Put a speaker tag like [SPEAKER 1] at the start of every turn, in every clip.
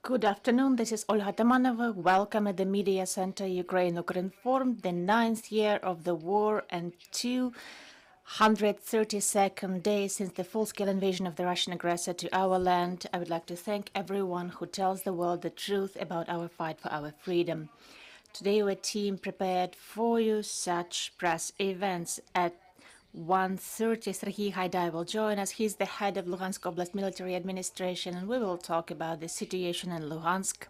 [SPEAKER 1] Good afternoon. This is Olga Tamanova. Welcome at the Media Center Ukraine Ukrinform, the 9th year of the war and 232nd day since the full-scale invasion of the Russian aggressor to our land. I would like to thank everyone who tells the world the truth about our fight for our freedom. Today, our team prepared for you such press events. At 1:30, Serhiy Haidai will join us. He's the head of Luhansk Oblast Military Administration, and we will talk about the situation in Luhansk.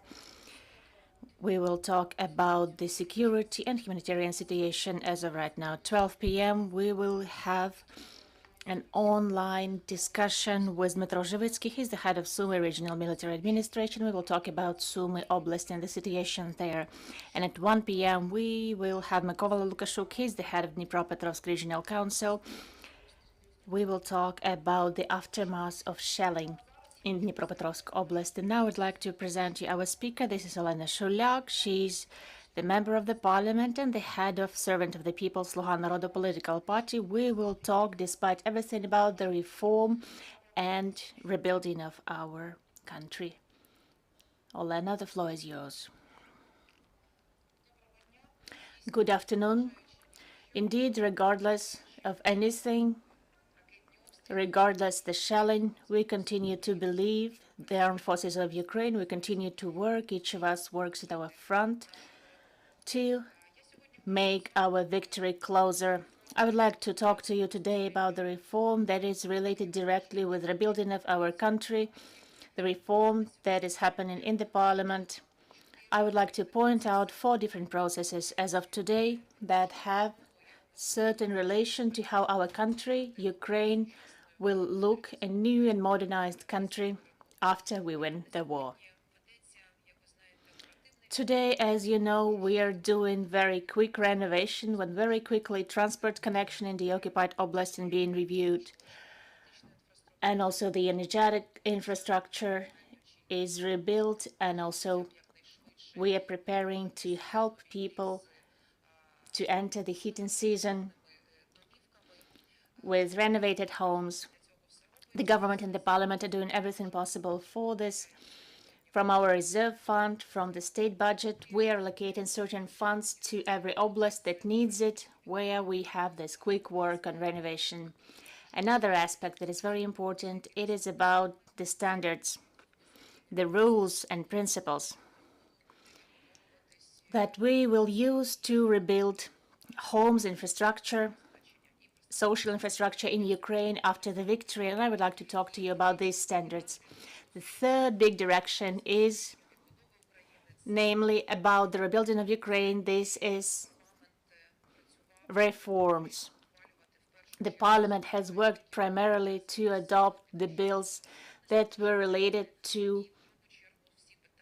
[SPEAKER 1] We will talk about the security and humanitarian situation as of right now. 12 p.m., we will have an online discussion with Dmytro Zhivitsky. He's the head of Sumy Regional Military Administration. We will talk about Sumy Oblast and the situation there. And at 1 p.m., we will have Mykola Lukashuk. He's the head of Dnipropetrovsk Regional Council. We will talk about the aftermath of shelling in Dnipropetrovsk Oblast. And now I'd like to present you our speaker. This is Olena Shuliak. She's the member of the parliament and the head of Servant of the People, Sluha Narodu political party. We will talk, despite everything, about the reform and rebuilding of our country. Olena, the floor is yours. Good afternoon. Indeed, regardless of anything, regardless the shelling, we continue to believe the armed forces of Ukraine. We continue to work. Each of us works at our front to make our victory closer. I would like to talk to you today about the reform that is related directly with rebuilding of our country, the reform that is happening in the parliament. I would like to point out 4 different processes as of today that have certain relation to how our country, Ukraine, will look a new and modernized country after we win the war. Today, as you know, we are doing very quick renovation, when very quickly transport connection in the occupied oblast is being reviewed. And also the energetic infrastructure is rebuilt, and also we are preparing to help people to enter the heating season with renovated homes. The government and the parliament are doing everything possible for this. From our reserve fund, from the state budget, we are allocating certain funds to every oblast that needs it, where we have this quick work on renovation. Another aspect that is very important, it is about the standards, the rules and principles that we will use to rebuild homes, infrastructure, social infrastructure in Ukraine after the victory. And I would like to talk to you about these standards. The third big direction is namely about the rebuilding of Ukraine. This is reforms. The parliament has worked primarily to adopt the bills that were related to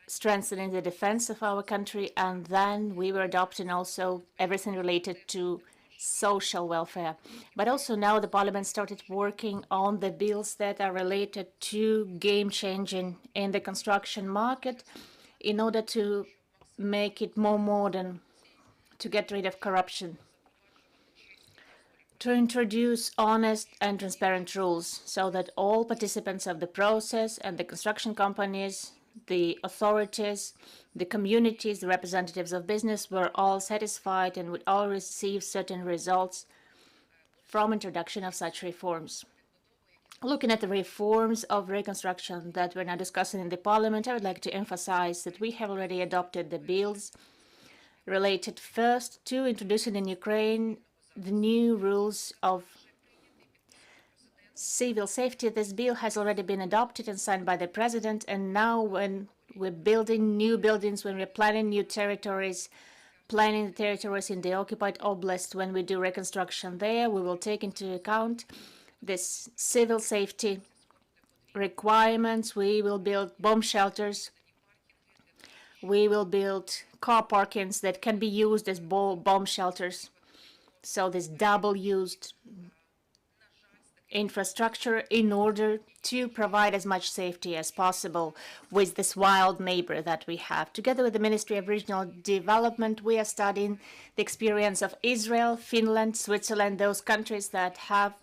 [SPEAKER 1] strengthening the defense of our country, and then we were adopting also everything related to social welfare. But also now the parliament started working on the bills that are related to game changing in the construction market in order to make it more modern, to get rid of corruption, to introduce honest and transparent rules so that all participants of the process and the construction companies, the authorities, the communities, the representatives of business were all satisfied and would all receive certain results from introduction of such reforms. Looking at the reforms of Reconstruction that we're now discussing in the parliament, I would like to emphasize that we have already adopted the bills related first to introducing in Ukraine the new rules of civil safety. This bill has already been adopted and signed by the president, and now when we're building new buildings, when we're planning new territories, planning the territories in the occupied oblast, when we do reconstruction there, we will take into account this civil safety requirements. We will build bomb shelters. We will build car parkings that can be used as bomb shelters. So this double-used infrastructure in order to provide as much safety as possible with this wild neighbor that we have. Together with the Ministry of Regional Development, we are studying the experience of Israel, Finland, Switzerland, those countries that have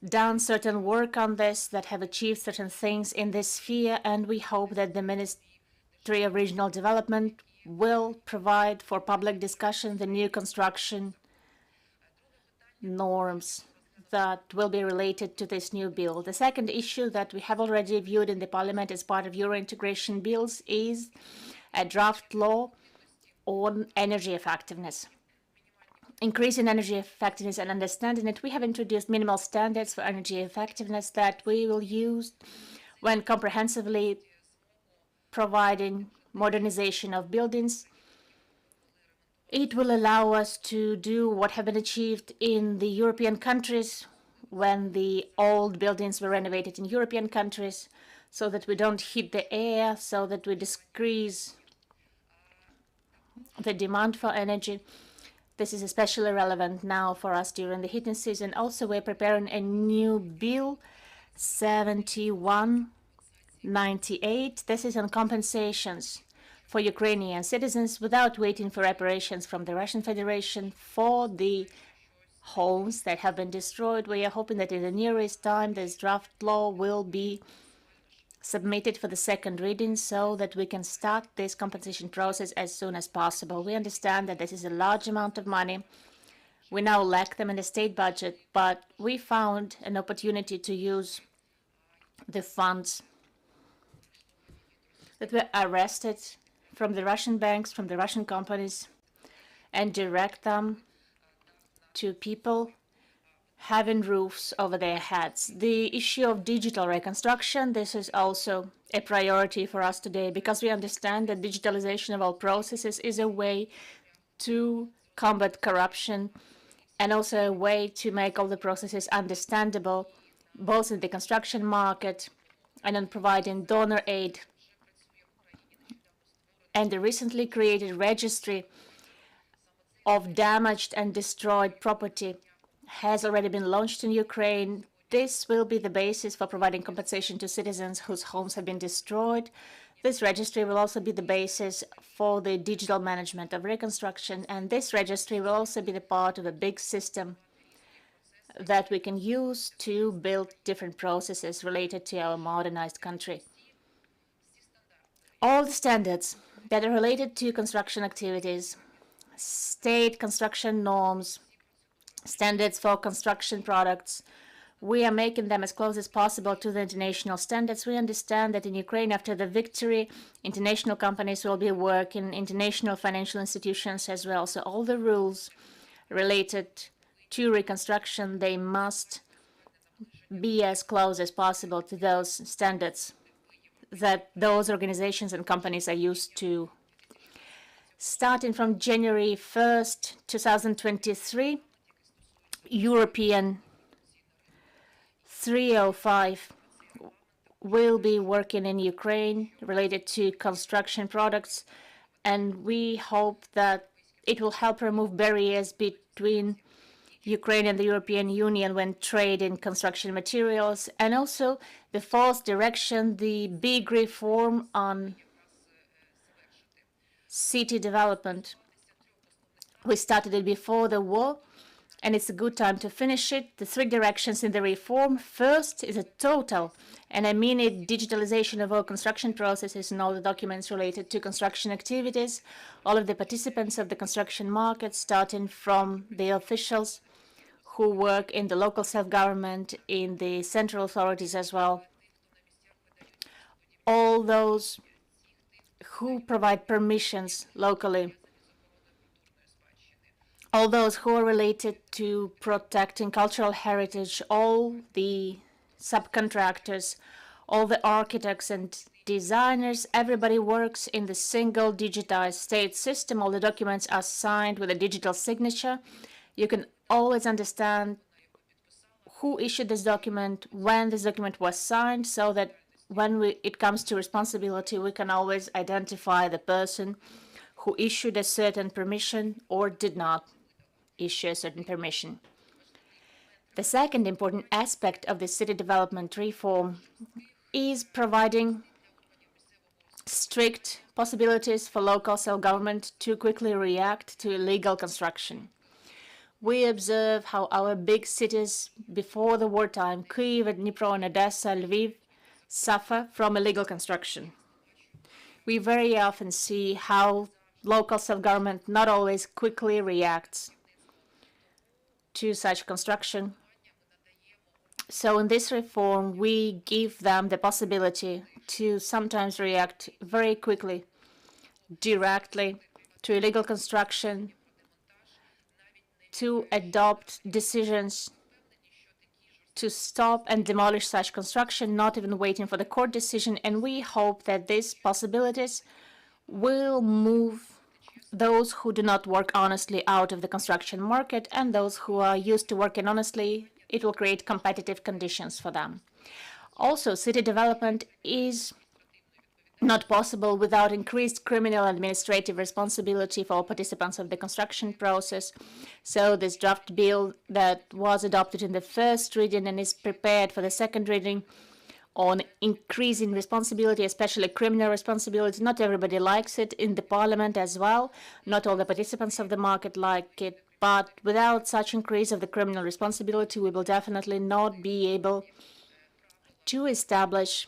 [SPEAKER 1] done certain work on this, that have achieved certain things in this sphere, and we hope that the Ministry of Regional Development will provide for public discussion the new construction norms that will be related to this new bill. The second issue that we have already viewed in the Parliament as part of Euro integration bills is a draft law on energy effectiveness. Increasing energy effectiveness and understanding it, we have introduced minimal standards for energy effectiveness that we will use when comprehensively providing modernization of buildings. It will allow us to do what have been achieved in the European countries when the old buildings were renovated in European countries, so that we don't heat the air, so that we decrease the demand for energy. This is especially relevant now for us during the heating season. Also, we're preparing a new bill, 7198. This is on compensations for Ukrainian citizens without waiting for reparations from the Russian Federation for the homes that have been destroyed. We are hoping that in the nearest time this draft law will be submitted for the second reading so that we can start this compensation process as soon as possible. We understand that this is a large amount of money. We now lack them in the state budget, but we found an opportunity to use the funds that were arrested from the Russian banks, from the Russian companies, and direct them to people having roofs over their heads. The issue of digital reconstruction, this is also a priority for us today, because we understand that digitalization of all processes is a way to combat corruption and also a way to make all the processes understandable, both in the construction market and in providing donor aid. And the recently created registry of damaged and destroyed property has already been launched in Ukraine. This will be the basis for providing compensation to citizens whose homes have been destroyed. This registry will also be the basis for the digital management of reconstruction, and this registry will also be the part of a big system that we can use to build different processes related to our modernized country. All the standards that are related to construction activities, state construction norms, standards for construction products, we are making them as close as possible to the international standards. We understand that in Ukraine, after the victory, international companies will be working, international financial institutions as well. So all the rules related to reconstruction, they must be as close as possible to those standards that those organizations and companies are used to. Starting from January 1st, 2023, European 305 will be working in Ukraine related to construction products, and we hope that it will help remove barriers between Ukraine and the European Union when trading construction materials, and also the fourth direction, the big reform on city development. We started it before the war, and it's a good time to finish it. The three directions in the reform. First is a total and immediate digitalization of all construction processes and all the documents related to construction activities. All of the participants of the construction market, starting from the officials who work in the local self-government, in the central authorities as well. All those who provide permissions locally, all those who are related to protecting cultural heritage, all the subcontractors, all the architects and designers, everybody works in the single digitized state system. All the documents are signed with a digital signature. You can always understand who issued this document, when this document was signed, so that when it comes to responsibility, we can always identify the person who issued a certain permission or did not issue a certain permission. The second important aspect of the city development reform is providing strict possibilities for local self-government to quickly react to illegal construction. We observe how our big cities before the wartime, Kyiv, Dnipro, and Odessa, Lviv, suffer from illegal construction. We very often see how local self-government not always quickly reacts to such construction. So in this reform, we give them the possibility to sometimes react very quickly, directly to illegal construction, to adopt decisions to stop and demolish such construction, not even waiting for the court decision. And we hope that these possibilities will move those who do not work honestly out of the construction market, and those who are used to working honestly, it will create competitive conditions for them. Also, city development is not possible without increased criminal administrative responsibility for all participants of the construction process. So this draft bill that was adopted in the first reading and is prepared for the second reading on increasing responsibility, especially criminal responsibility. Not everybody likes it in the parliament as well. Not all the participants of the market like it. But without such increase of the criminal responsibility, we will definitely not be able to establish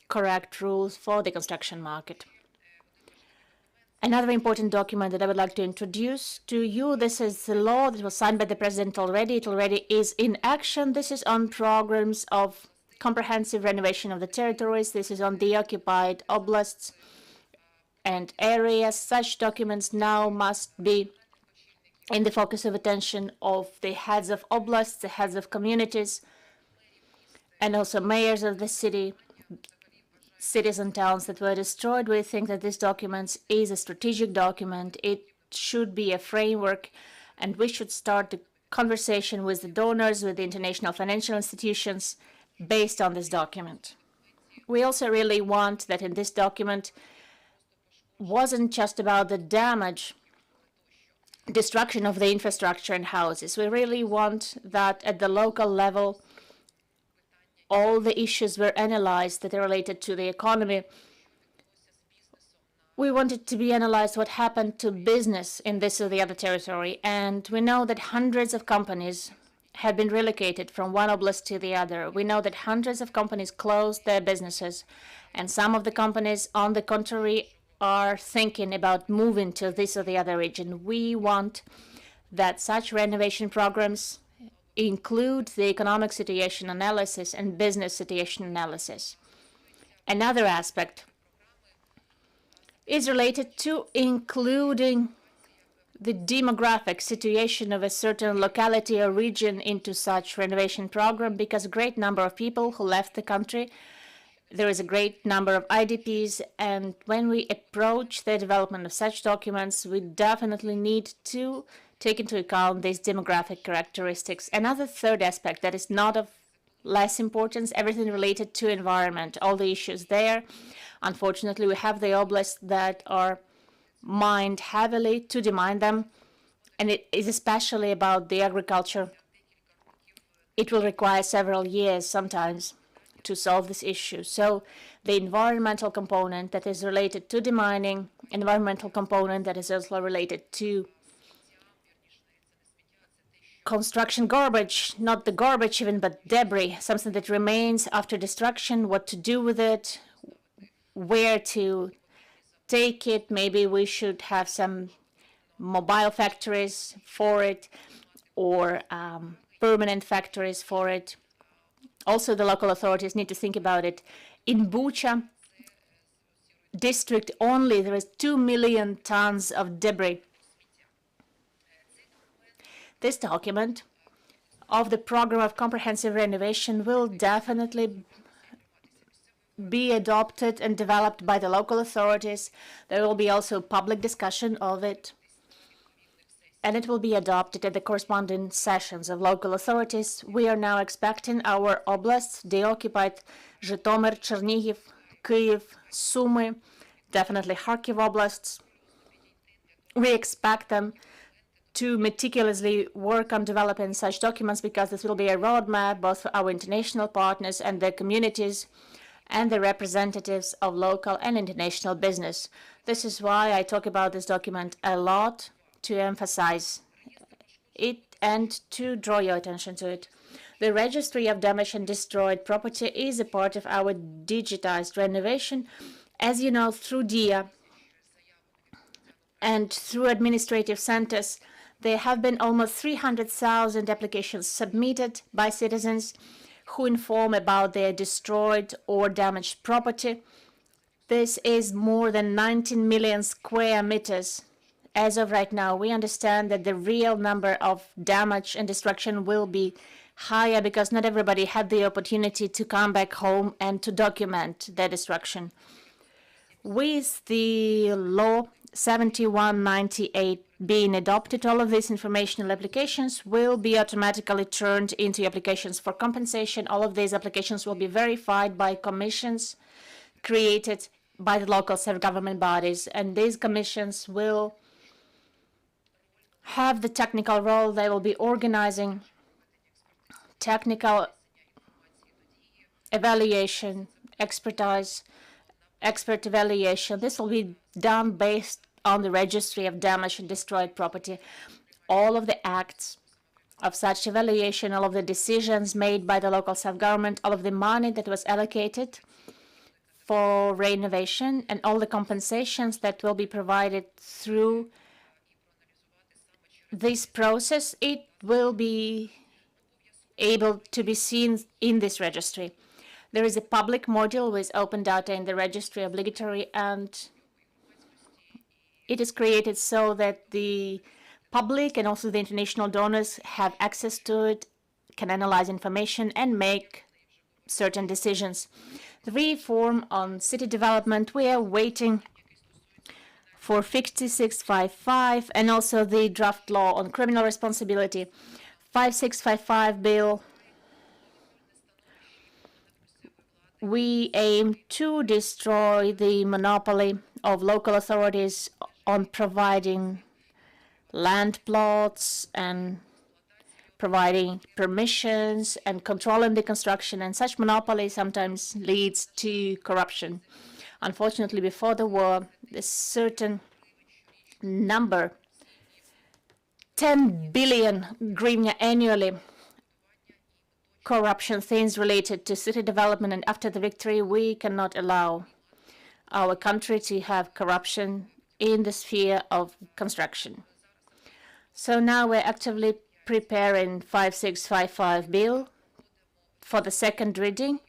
[SPEAKER 1] correct rules for the construction market. Another important document that I would like to introduce to you, this is the law that was signed by the president already. It already is in action. This is on programs of comprehensive renovation of the territories. This is on the occupied oblasts and areas. Such documents now must be in the focus of attention of the heads of oblasts, the heads of communities, and also mayors of the cities and towns that were destroyed. We think that this document is a strategic document. It should be a framework, and we should start the conversation with the donors, with the international financial institutions, based on this document. We also really want that in this document wasn't just about the damage, destruction of the infrastructure and houses. We really want that at the local level, all the issues were analyzed that are related to the economy. We wanted to be analyzed what happened to business in this or the other territory. And we know that hundreds of companies have been relocated from one oblast to the other. We know that hundreds of companies closed their businesses, and some of the companies, on the contrary, are thinking about moving to this or the other region. We want that such renovation programs include the economic situation analysis and business situation analysis. Another aspect is related to including the demographic situation of a certain locality or region into such renovation program, because a great number of people who left the country, there is a great number of IDPs, and when we approach the development of such documents, we definitely need to take into account these demographic characteristics. Another third aspect that is not of less importance, everything related to environment, all the issues there. Unfortunately, we have the oblasts that are mined heavily to demine them, and it is especially about the agriculture. It will require several years sometimes to solve this issue. So the environmental component that is related to demining, environmental component that is also related to construction garbage, not the garbage even, but debris, something that remains after destruction, what to do with it, where to take it. Maybe we should have some mobile factories for it, or permanent factories for it. Also, the local authorities need to think about it. In Bucha district only, there is 2 million tons of debris. This document of the program of comprehensive renovation will definitely be adopted and developed by the local authorities. There will be also public discussion of it, and it will be adopted at the corresponding sessions of local authorities. We are now expecting our oblasts, the occupied Zhytomyr, Chernihiv, Kyiv, Sumy, definitely Kharkiv oblasts. We expect them to meticulously work on developing such documents, because this will be a roadmap both for our international partners and their communities and the representatives of local and international business. This is why I talk about this document a lot, to emphasize it and to draw your attention to it. The Registry of Damaged and Destroyed Property is a part of our digitized renovation. As you know, through DIA and through administrative centers, there have been almost 300,000 applications submitted by citizens who inform about their destroyed or damaged property. This is more than 19 million square meters. As of right now, we understand that the real number of damage and destruction will be higher because not everybody had the opportunity to come back home and to document their destruction. With the law 7198 being adopted, all of these informational applications will be automatically turned into applications for compensation. All of these applications will be verified by commissions created by the local self-government bodies, and these commissions will have the technical role. They will be organizing technical evaluation, expert evaluation. This will be done based on the Registry of Damaged and Destroyed Property. All of the acts of such evaluation, all of the decisions made by the local self-government, all of the money that was allocated for renovation, and all the compensations that will be provided through this process, it will be able to be seen in this registry. There is a public module with open data in the registry, obligatory, and it is created so that the public and also the international donors have access to it, can analyze information and make certain decisions. The reform on city development, we are waiting for 5655 and also the draft law on criminal responsibility. 5655 bill, we aim to destroy the monopoly of local authorities on providing land plots and providing permissions and controlling the construction, and such monopoly sometimes leads to corruption. Unfortunately, before the war, a certain number, 10 billion hryvnia annually, corruption things related to city development, and after the victory, we cannot allow our country to have corruption in the sphere of construction. So now we're actively preparing 5655 bill for the second reading.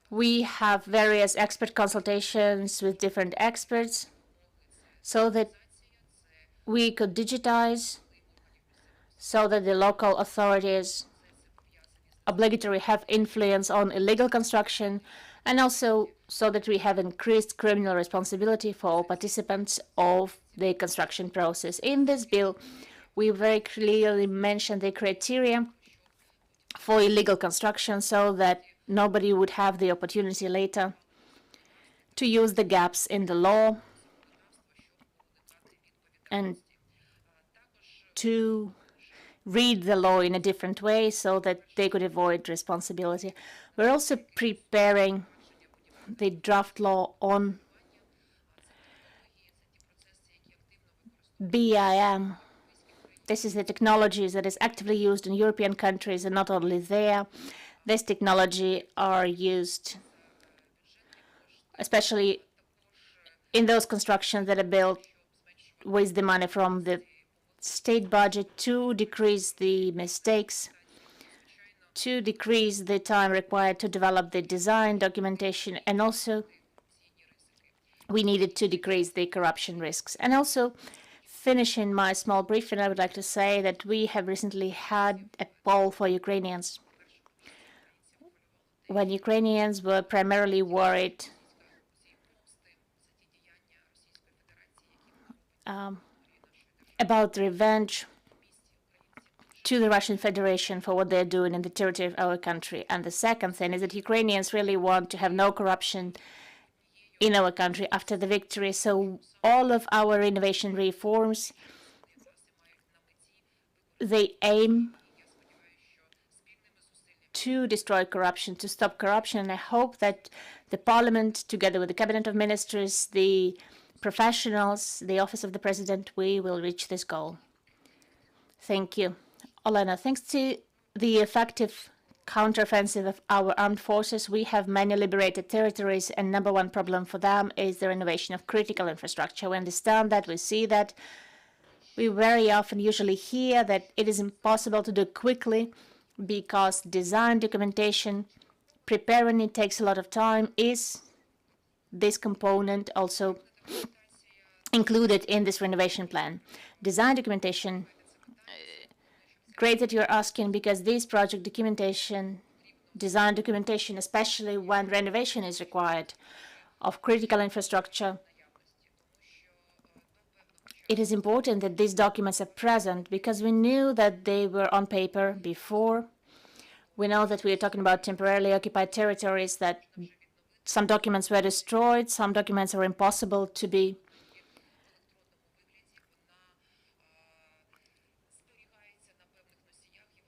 [SPEAKER 1] We have various expert consultations with different experts so that we could digitize, so that the local authorities obligatory have influence on illegal construction, and also so that we have increased criminal responsibility for all participants of the construction process. In this bill, we very clearly mentioned the criteria for illegal construction so that nobody would have the opportunity later to use the gaps in the law and to read the law in a different way so that they could avoid responsibility. We're also preparing the draft law on BIM. This is the technology that is actively used in European countries, and not only there. This technology are used especially in those constructions that are built with the money from the state budget, to decrease the mistakes, to decrease the time required to develop the design documentation, and also we needed to decrease the corruption risks. And also, finishing my small briefing, I would like to say that we have recently had a poll for Ukrainians. When Ukrainians were primarily worried about revenge to the Russian Federation for what they're doing in the territory of our country. And the second thing is that Ukrainians really want to have no corruption in our country after the victory. So all of our renovation reforms, they aim to destroy corruption, to stop corruption. And I hope that the Parliament, together with the Cabinet of Ministers, the professionals, the Office of the President, we will reach this goal. Thank you. Olena, thanks to the effective counteroffensive of our armed forces, we have many liberated territories, and number one problem for them is the renovation of critical infrastructure. We understand that, we see that. We very often usually hear that it is impossible to do quickly because design documentation, preparing it takes a lot of time. Is this component also included in this renovation plan? Design documentation, great that you're asking, because this project documentation, design documentation, especially when renovation is required of critical infrastructure, it is important that these documents are present because we knew that they were on paper before. We know that we are talking about temporarily occupied territories, that some documents were destroyed, some documents are impossible to be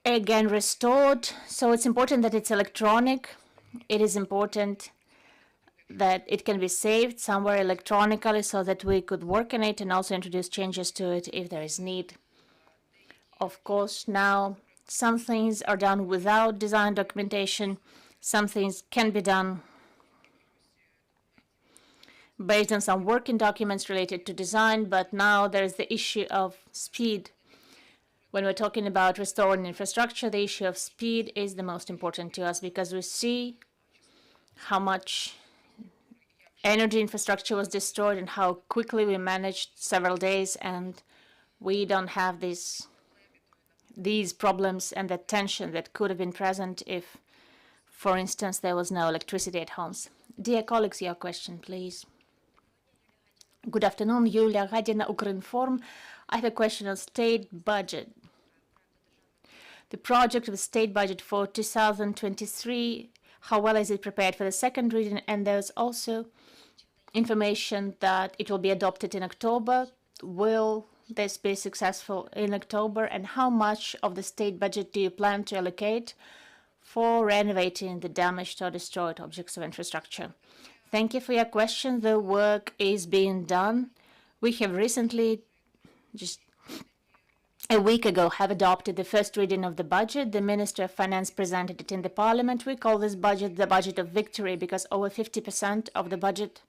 [SPEAKER 1] again restored. So it's important that it's electronic. It is important that it can be saved somewhere electronically so that we could work on it and also introduce changes to it if there is need. Of course, now some things are done without design documentation. Some things can be done based on some working documents related to design, but now there's the issue of speed. When we're talking about restoring infrastructure, the issue of speed is the most important to us because we see how much energy infrastructure was destroyed and how quickly we managed several days, and we don't have these problems and the tension that could have been present if, for instance, there was no electricity at homes. Dear colleagues, your question, please. Good afternoon, Yulia Gadina, Ukrinform. I have a question on state budget. The project of the state budget for 2023, how well is it prepared for the second reading? And there's also information that it will be adopted in October. Will this be successful in October? And how much of the state budget do you plan to allocate for renovating the damaged or destroyed objects of infrastructure? Thank you for your question. The work is being done. We have recently, just a week ago, have adopted the first reading of the budget. The Minister of Finance presented it in the Parliament. We call this budget the budget of victory because over 50% of the budget,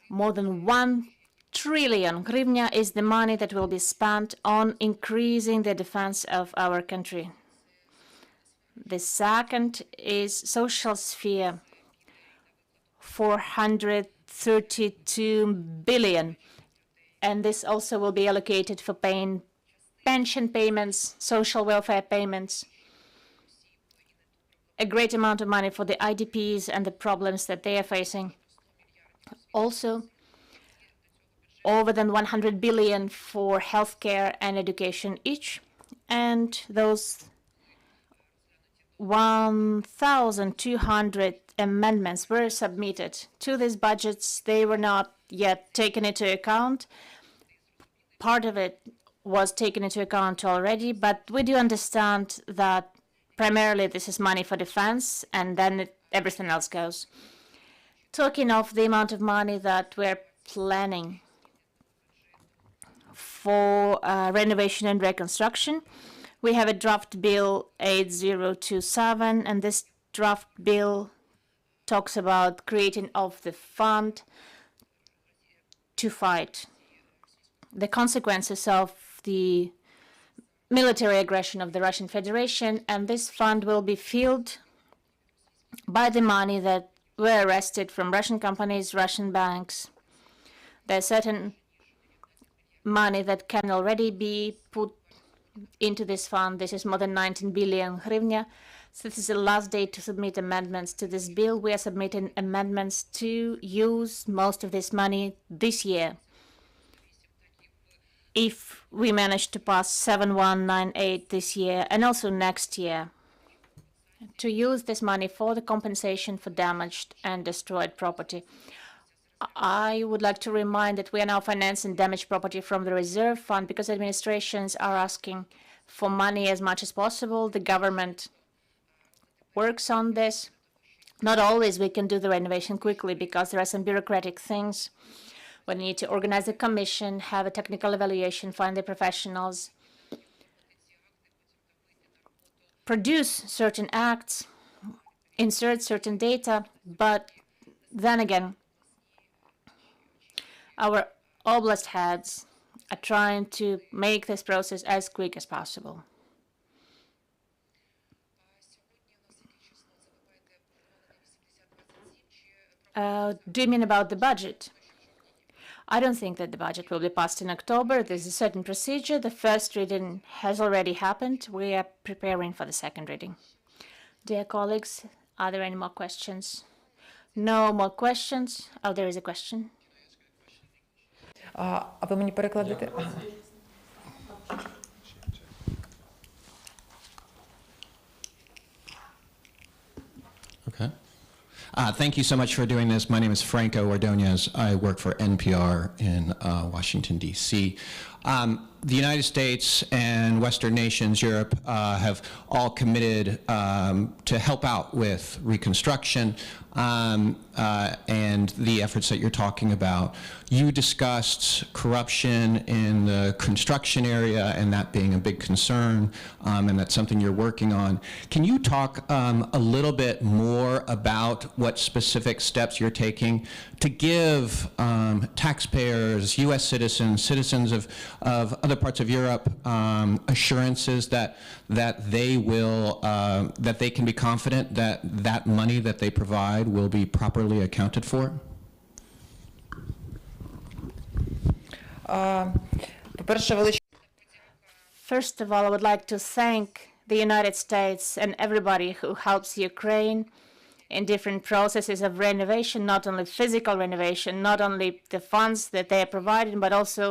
[SPEAKER 1] more than 1 trillion hryvnia, is the money that will be spent on increasing the defense of our country. The second is social sphere, 432 billion. And this also will be allocated for paying pension payments, social welfare payments, a great amount of money for the IDPs and the problems that they are facing. Also, over than 100 billion for healthcare and education each, and those 1,200 amendments were submitted to these budgets. They were not yet taken into account. Part of it was taken into account already, but we do understand that primarily this is money for defense, and then everything else goes. Talking of the amount of money that we're planning for renovation and reconstruction, we have a draft bill 8027, and this draft bill talks about creating of the fund to fight the consequences of the military aggression of the Russian Federation, and this fund will be filled by the money that were arrested from Russian companies, Russian banks. There's certain money that can already be put into this fund. This is more than 19 billion hryvnia. So this is the last day to submit amendments to this bill. We are submitting amendments to use most of this money this year, if we manage to pass 7198 this year and also next year, to use this money for the compensation for damaged and destroyed property. I would like to remind that we are now financing damaged property from the reserve fund because administrations are asking for money as much as possible. The government works on this. Not always we can do the renovation quickly because there are some bureaucratic things. We need to organize a commission, have a technical evaluation, find the professionals, produce certain acts, insert certain data, but then again, our oblast heads are trying to make this process as quick as possible. Do you mean about the budget? I don't think that the budget will be passed in October. There's a certain procedure. The first reading has already happened. We are preparing for the second reading. Dear colleagues, are there any more questions? No more questions. Oh, there is a question.
[SPEAKER 2] А ви мені перекладете?
[SPEAKER 3] Okay. Thank you so much for doing this. My name is Franco Ordonez. I work for NPR in Washington, D.C. The United States and Western nations, Europe, have all committed to help out with Reconstruction and the efforts that you're talking about. You discussed corruption in the construction area and that being a big concern, and that's something you're working on. Can you talk a little bit more about what specific steps you're taking to give taxpayers, U.S. citizens, citizens of other parts of Europe assurances that they will that they can be confident that that money that they provide will be properly accounted for?
[SPEAKER 1] First of all, I would like to thank the United States and everybody who helps Ukraine in different processes of renovation, not only physical renovation, not only the funds that they are providing, but also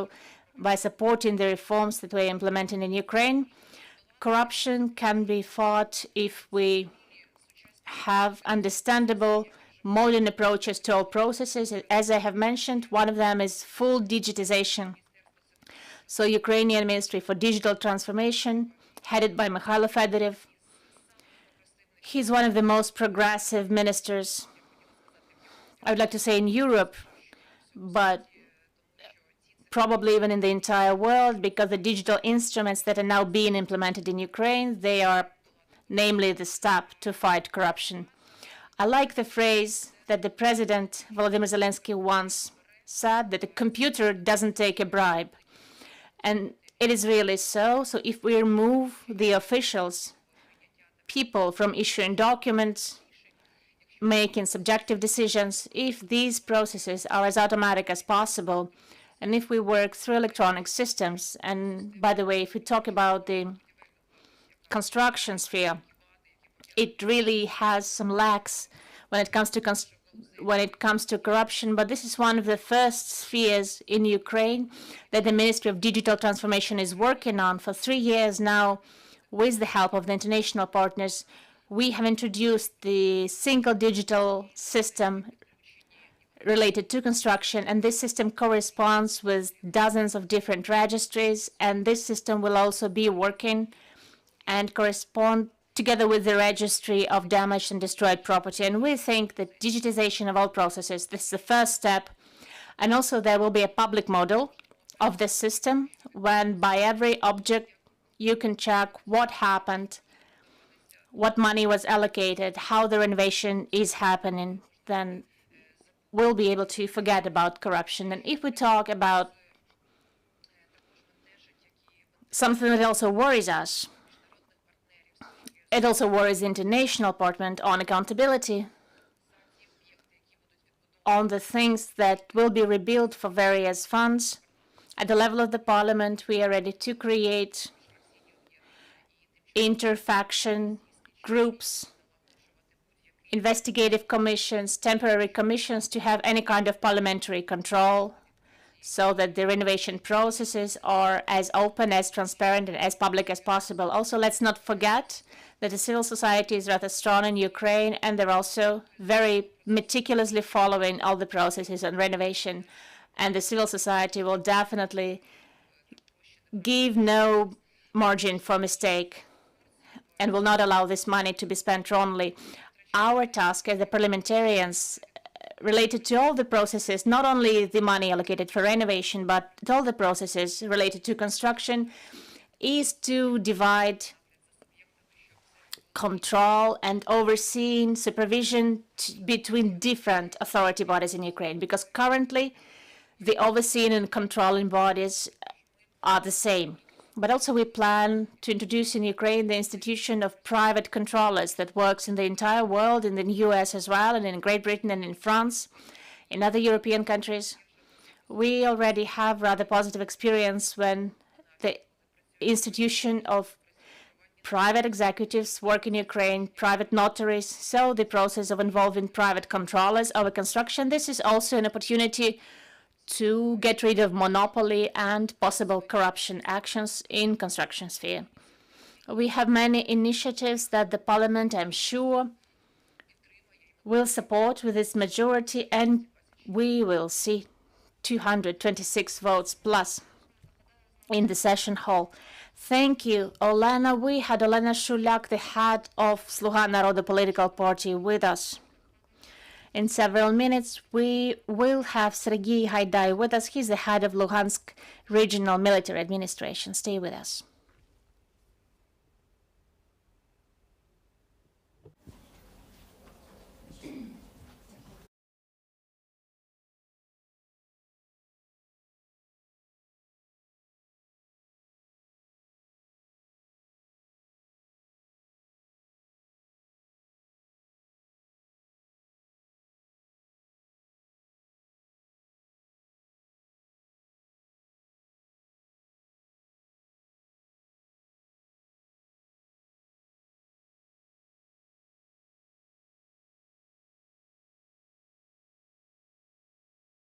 [SPEAKER 1] by supporting the reforms that we are implementing in Ukraine. Corruption can be fought if we have understandable modern approaches to all processes. As I have mentioned, one of them is full digitization. So Ukrainian Ministry for Digital Transformation, headed by Mikhailo Fedorev, he's one of the most progressive ministers, I would like to say, in Europe, but probably even in the entire world, because the digital instruments that are now being implemented in Ukraine, they are namely the step to fight corruption. I like the phrase that the President, Volodymyr Zelensky, once said, that a computer doesn't take a bribe. And it is really so. So if we remove the officials, people from issuing documents, making subjective decisions, if these processes are as automatic as possible, and if we work through electronic systems, and by the way, if we talk about the construction sphere, it really has some lacks when it comes to corruption. But this is one of the first spheres in Ukraine that the Ministry of Digital Transformation is working on for 3 years now. With the help of the international partners, we have introduced the single digital system related to construction, and this system corresponds with dozens of different registries, and this system will also be working and correspond together with the registry of damaged and destroyed property. And we think that digitization of all processes, this is the first step. And also there will be a public model of this system when by every object you can check what happened, what money was allocated, how the renovation is happening. Then we'll be able to forget about corruption. And if we talk about something that also worries us, it also worries the international partner on accountability, on the things that will be rebuilt for various funds. At the level of the parliament, we are ready to create interfaction groups, investigative commissions, temporary commissions to have any kind of parliamentary control so that the renovation processes are as open, as transparent, and as public as possible. Also, let's not forget that the civil society is rather strong in Ukraine, and they're also very meticulously following all the processes on renovation. And the civil society will definitely give no margin for mistake and will not allow this money to be spent wrongly. Our task as the parliamentarians related to all the processes, not only the money allocated for renovation, but all the processes related to construction, is to divide control and overseeing supervision between different authority bodies in Ukraine, because currently the overseeing and controlling bodies are the same. But also we plan to introduce in Ukraine the institution of private controllers that works in the entire world, in the US as well, and in Great Britain and in France, in other European countries. We already have rather positive experience when the institution of private executives work in Ukraine, private notaries, so the process of involving private controllers over construction. This is also an opportunity to get rid of monopoly and possible corruption actions in construction sphere. We have many initiatives that the Parliament, I'm sure, will support with its majority, and we will see 226 votes plus in the session hall. Thank you, Olena. We had Olena Shuliak, the head of Sluha Narodu political party, with us. In several minutes, we will have Sergei Haidai with us. He's the head of Luhansk Regional Military Administration. Stay with us.